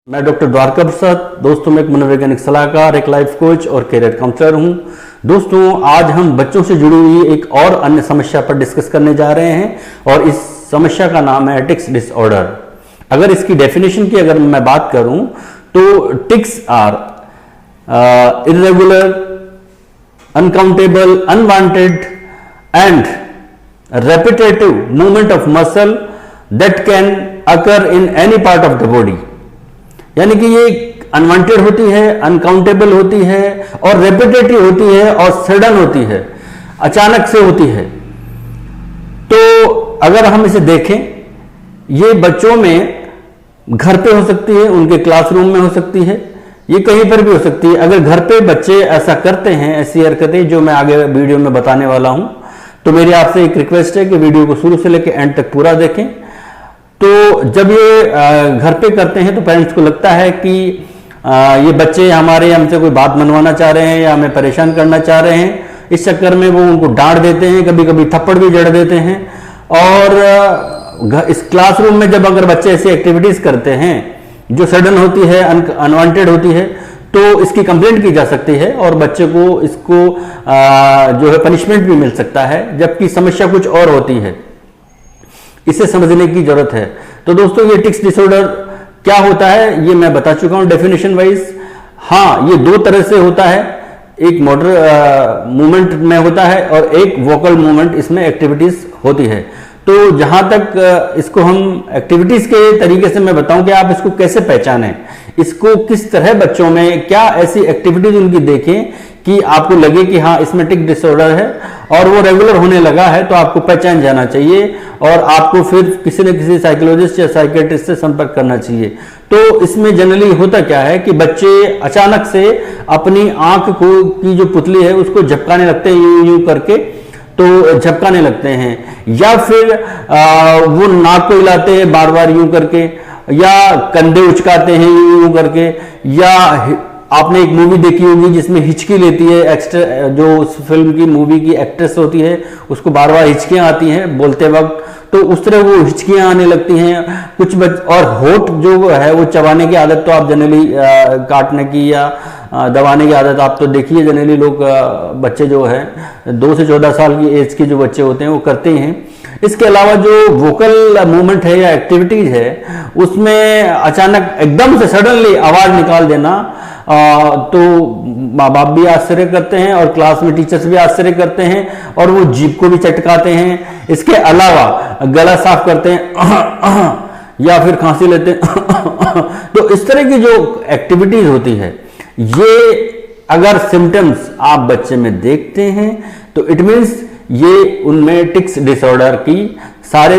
मैं डॉक्टर द्वारका प्रसाद, दोस्तों मैं एक मनोवैज्ञानिक सलाहकार, एक लाइफ कोच और करियर काउंसलर हूं। दोस्तों आज हम बच्चों से जुड़ी हुई एक और अन्य समस्या पर डिस्कस करने जा रहे हैं और इस समस्या का नाम है टिक्स डिसऑर्डर। अगर इसकी डेफिनेशन की अगर मैं बात करूं तो tics are irregular, uncountable, unwanted and repetitive movement of muscle that can occur in any part of the body। यानी कि ये अनवांटेड होती है, अनकाउंटेबल होती है और रेपिटेटिव होती है और सडन होती है, अचानक से होती है। तो अगर हम इसे देखें, ये बच्चों में घर पे हो सकती है, उनके क्लासरूम में हो सकती है, ये कहीं पर भी हो सकती है। अगर घर पे बच्चे ऐसा करते हैं, ऐसी हरकतें जो मैं आगे वीडियो में बताने वाला हूं, तो मेरी आपसे एक रिक्वेस्ट है कि वीडियो को शुरू से लेकर एंड तक पूरा देखें। तो जब ये घर पे करते हैं तो पेरेंट्स को लगता है कि ये बच्चे हमसे कोई बात मनवाना चाह रहे हैं या हमें परेशान करना चाह रहे हैं। इस चक्कर में वो उनको डांट देते हैं, कभी कभी थप्पड़ भी जड़ देते हैं। और इस क्लासरूम में जब अगर बच्चे ऐसी एक्टिविटीज करते हैं जो सडन होती है, अनवांटेड होती है, तो इसकी कंप्लेंट की जा सकती है और बच्चे को इसको जो है पनिशमेंट भी मिल सकता है, जबकि समस्या कुछ और होती है। इसे समझने की जरूरत है। तो दोस्तों ये टिक्स डिसऑर्डर क्या होता है ये मैं बता चुका हूं डेफिनेशन वाइज। हाँ, ये दो तरह से होता है, एक मोटर मूवमेंट में होता है और एक वोकल मूवमेंट इसमें एक्टिविटीज होती है। तो जहां तक इसको हम एक्टिविटीज के तरीके से मैं बताऊं कि आप इसको कैसे पहचानें, इसको किस तरह बच्चों में क्या ऐसी एक्टिविटीज उनकी देखें कि आपको लगे कि हाँ इसमें टिक डिसऑर्डर है और वो रेगुलर होने लगा है, तो आपको पहचान जाना चाहिए और आपको फिर किसी न किसी साइकोलॉजिस्ट या साइकियाट्रिस्ट से संपर्क करना चाहिए। तो इसमें जनरली होता क्या है कि बच्चे अचानक से अपनी आंख को की जो पुतली है उसको झपकाने लगते हैं, यूं यूं करके तो झपकाने लगते हैं, या फिर वो नाक को हिलाते हैं बार बार यूं करके, या कंधे उचकाते हैं यूं करके, या आपने एक मूवी देखी होगी जिसमें हिचकी लेती है एक्स्ट्रा, जो उस फिल्म की मूवी की एक्ट्रेस होती है उसको बार बार हिचकियां आती हैं बोलते वक्त, तो उस तरह वो हिचकियां आने लगती हैं कुछ और होठ जो है वो चबाने की आदत तो आप जनरली काटने की या दबाने की आदत आप तो देखिए जनरली लोग बच्चे जो है 2 से 14 साल की एज के जो बच्चे होते हैं वो करते हैं। इसके अलावा जो वोकल मूवमेंट है या एक्टिविटीज है उसमें अचानक एकदम से सडनली आवाज निकाल देना, तो माँ बाप भी आश्चर्य करते हैं और क्लास में टीचर्स भी आश्चर्य करते हैं और वो जीभ को भी चटकाते हैं। इसके अलावा गला साफ करते हैं या फिर खांसी लेते हैं तो इस तरह की जो एक्टिविटीज होती है, ये अगर सिम्टम्स आप बच्चे में देखते हैं तो इट मीन्स ये उनमें टिक्स डिसऑर्डर की सारे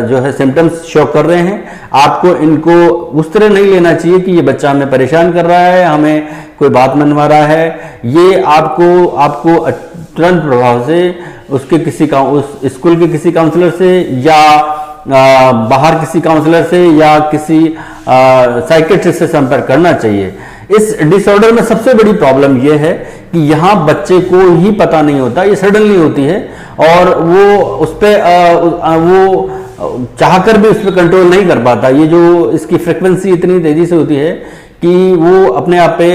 जो है सिम्टम्स शो कर रहे हैं। आपको इनको उस तरह नहीं लेना चाहिए कि ये बच्चा हमें परेशान कर रहा है, हमें कोई बात मनवा रहा है। ये आपको तुरंत प्रभाव से उसके उस स्कूल के किसी काउंसलर से या बाहर किसी काउंसलर से या किसी साइकियाट्रिस्ट से संपर्क करना चाहिए। इस डिसऑर्डर में सबसे बड़ी प्रॉब्लम यह है कि यहां बच्चे को ही पता नहीं होता, ये सडनली होती है और वो उस पर वो चाहकर भी उस पर कंट्रोल नहीं कर पाता। ये जो इसकी फ्रीक्वेंसी इतनी तेजी से होती है कि वो अपने आप पे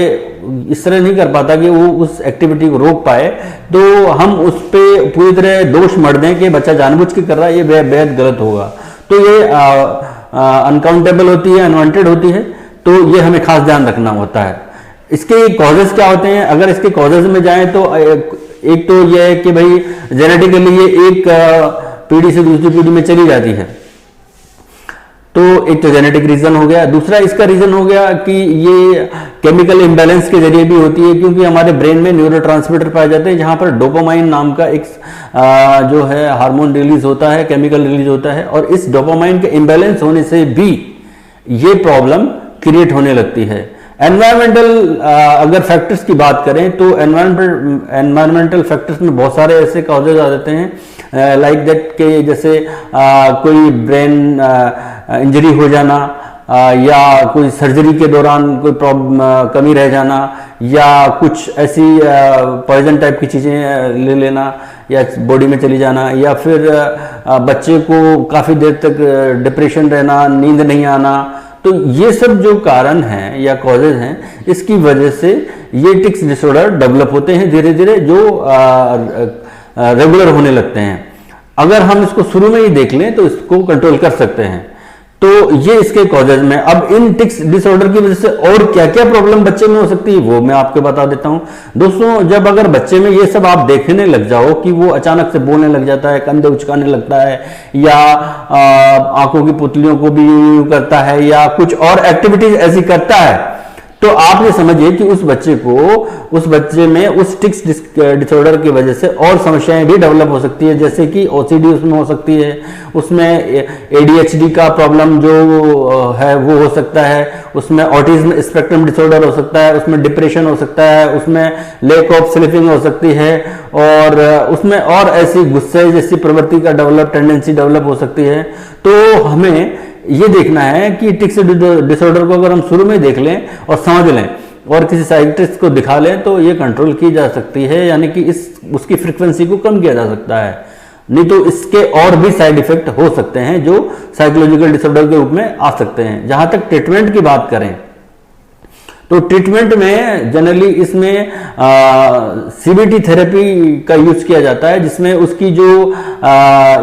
इस तरह नहीं कर पाता कि वो उस एक्टिविटी को रोक पाए। तो हम उस पर पूरी तरह दोष मढ़ दें कि बच्चा जानबूझ के कर रहा है, ये बेहद गलत होगा। तो ये अनकाउंटेबल होती है, अनवांटेड होती है, तो ये हमें खास ध्यान रखना होता है। इसके कॉजेस क्या होते हैं, अगर इसके कॉजेस में जाएं तो एक तो यह है कि भाई जेनेटिकली ये एक पीढ़ी से दूसरी पीढ़ी में चली जाती है, तो एक तो जेनेटिक रीजन हो गया। दूसरा इसका रीजन हो गया कि ये केमिकल इम्बैलेंस के जरिए भी होती है, क्योंकि हमारे ब्रेन में न्यूरोट्रांसमीटर पाए जाते हैं जहां पर डोपामाइन नाम का एक जो है हार्मोन रिलीज होता है, केमिकल रिलीज होता है, और इस डोपामाइन के इम्बैलेंस होने से भी ये प्रॉब्लम क्रिएट होने लगती है। एनवायरमेंटल अगर फैक्टर्स की बात करें तो एनवायरमेंटल फैक्टर्स में बहुत सारे ऐसे कॉजेज आ जाते हैं लाइक दैट के जैसे कोई ब्रेन इंजरी हो जाना, या कोई सर्जरी के दौरान कोई कमी रह जाना, या कुछ ऐसी पॉइजन टाइप की चीज़ें ले लेना या बॉडी में चली जाना, या फिर बच्चे को काफ़ी देर तक डिप्रेशन रहना, नींद नहीं आना, तो ये सब जो कारण हैं या कॉजेज हैं, इसकी वजह से ये टिक्स डिसऑर्डर डेवलप होते हैं धीरे धीरे, जो रेगुलर होने लगते हैं। अगर हम इसको शुरू में ही देख लें तो इसको कंट्रोल कर सकते हैं। तो ये इसके कॉजेज में। अब इन टिक्स डिसऑर्डर की वजह से और क्या क्या प्रॉब्लम बच्चे में हो सकती है वो मैं आपको बता देता हूं। दोस्तों, जब अगर बच्चे में ये सब आप देखने लग जाओ कि वो अचानक से बोलने लग जाता है, कंधे उचकाने लगता है, या आंखों की पुतलियों को भी यूं करता है, या कुछ और एक्टिविटीज ऐसी करता है, तो आप ये समझिए कि उस बच्चे में उस टिक्स डिसऑर्डर की वजह से और समस्याएं भी डेवलप हो सकती है, जैसे कि ओसीडी उसमें हो सकती है, उसमें एडीएचडी का प्रॉब्लम जो है वो हो सकता है, उसमें ऑटिज्म स्पेक्ट्रम डिसऑर्डर हो सकता है, उसमें डिप्रेशन हो सकता है, उसमें लैक ऑफ स्लीपिंग हो सकती है, और उसमें और ऐसी गुस्से जैसी प्रवृत्ति का टेंडेंसी डेवलप हो सकती है। तो हमें ये देखना है कि टिक्स डिसऑर्डर को अगर हम शुरू में देख लें और समझ लें और किसी साइकियाट्रिस्ट को दिखा लें तो ये कंट्रोल की जा सकती है, यानी कि उसकी फ्रीक्वेंसी को कम किया जा सकता है। नहीं तो इसके और भी साइड इफेक्ट हो सकते हैं जो साइकोलॉजिकल डिसऑर्डर के रूप में आ सकते हैं। जहां तक ट्रीटमेंट की बात करें तो ट्रीटमेंट में जनरली इसमें सीबीटी थेरेपी का यूज किया जाता है, जिसमें उसकी जो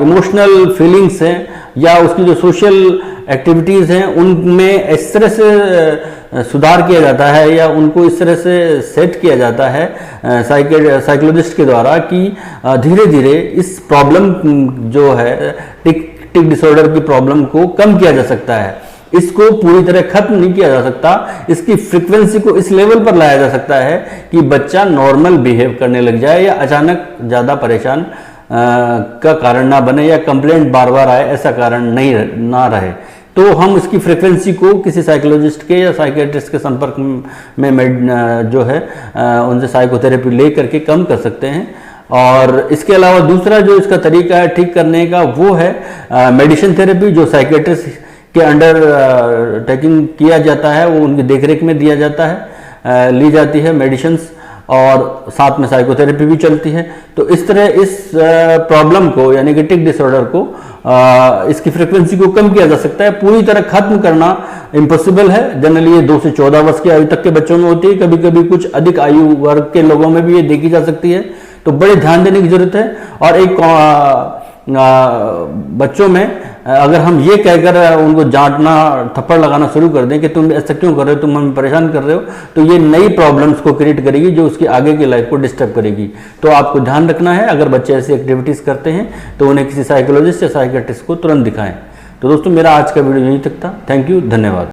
इमोशनल फीलिंग्स हैं या उसकी जो सोशल एक्टिविटीज हैं उनमें इस तरह से सुधार किया जाता है या उनको इस तरह से सेट किया जाता है साइकोलॉजिस्ट के द्वारा कि धीरे धीरे इस प्रॉब्लम जो है टिक डिसऑर्डर की प्रॉब्लम को कम किया जा सकता है। इसको पूरी तरह खत्म नहीं किया जा सकता, इसकी फ्रीक्वेंसी को इस लेवल पर लाया जा सकता है कि बच्चा नॉर्मल बिहेव करने लग जाए या अचानक ज़्यादा परेशान का कारण ना बने या कंप्लेंट बार बार आए ऐसा कारण ना रहे। तो हम इसकी फ्रीक्वेंसी को किसी साइकोलॉजिस्ट के या साइकियाट्रिस्ट के संपर्क में जो है उनसे साइकोथेरेपी ले करके कम कर सकते हैं। और इसके अलावा दूसरा जो इसका तरीका है ठीक करने का वो है मेडिसिन थेरेपी, जो साइकियाट्रिस्ट के अंडर टेकिंग किया जाता है, वो उनकी देखरेख में दिया जाता है, ली जाती है मेडिसिन्स, और साथ में साइकोथेरेपी भी चलती है। तो इस तरह इस प्रॉब्लम को यानी कि टिक डिसऑर्डर को इसकी फ्रीक्वेंसी को कम किया जा सकता है। पूरी तरह खत्म करना इम्पॉसिबल है। जनरली ये 2 से 14 वर्ष की आयु तक के बच्चों में होती है, कभी कभी कुछ अधिक आयु वर्ग के लोगों में भी ये देखी जा सकती है। तो बड़े ध्यान देने की जरूरत है। और एक बच्चों में अगर हम ये कहकर उनको डांटना थप्पड़ लगाना शुरू कर दें कि तुम ऐसा क्यों कर रहे हो, तुम हमें परेशान कर रहे हो, तो ये नई प्रॉब्लम्स को क्रिएट करेगी जो उसकी आगे की लाइफ को डिस्टर्ब करेगी। तो आपको ध्यान रखना है, अगर बच्चे ऐसी एक्टिविटीज़ करते हैं तो उन्हें किसी साइकोलॉजिस्ट या साइकियाट्रिस्ट को तुरंत दिखाएं। तो दोस्तों, मेरा आज का वीडियो यहीं तक था। थैंक यू, धन्यवाद।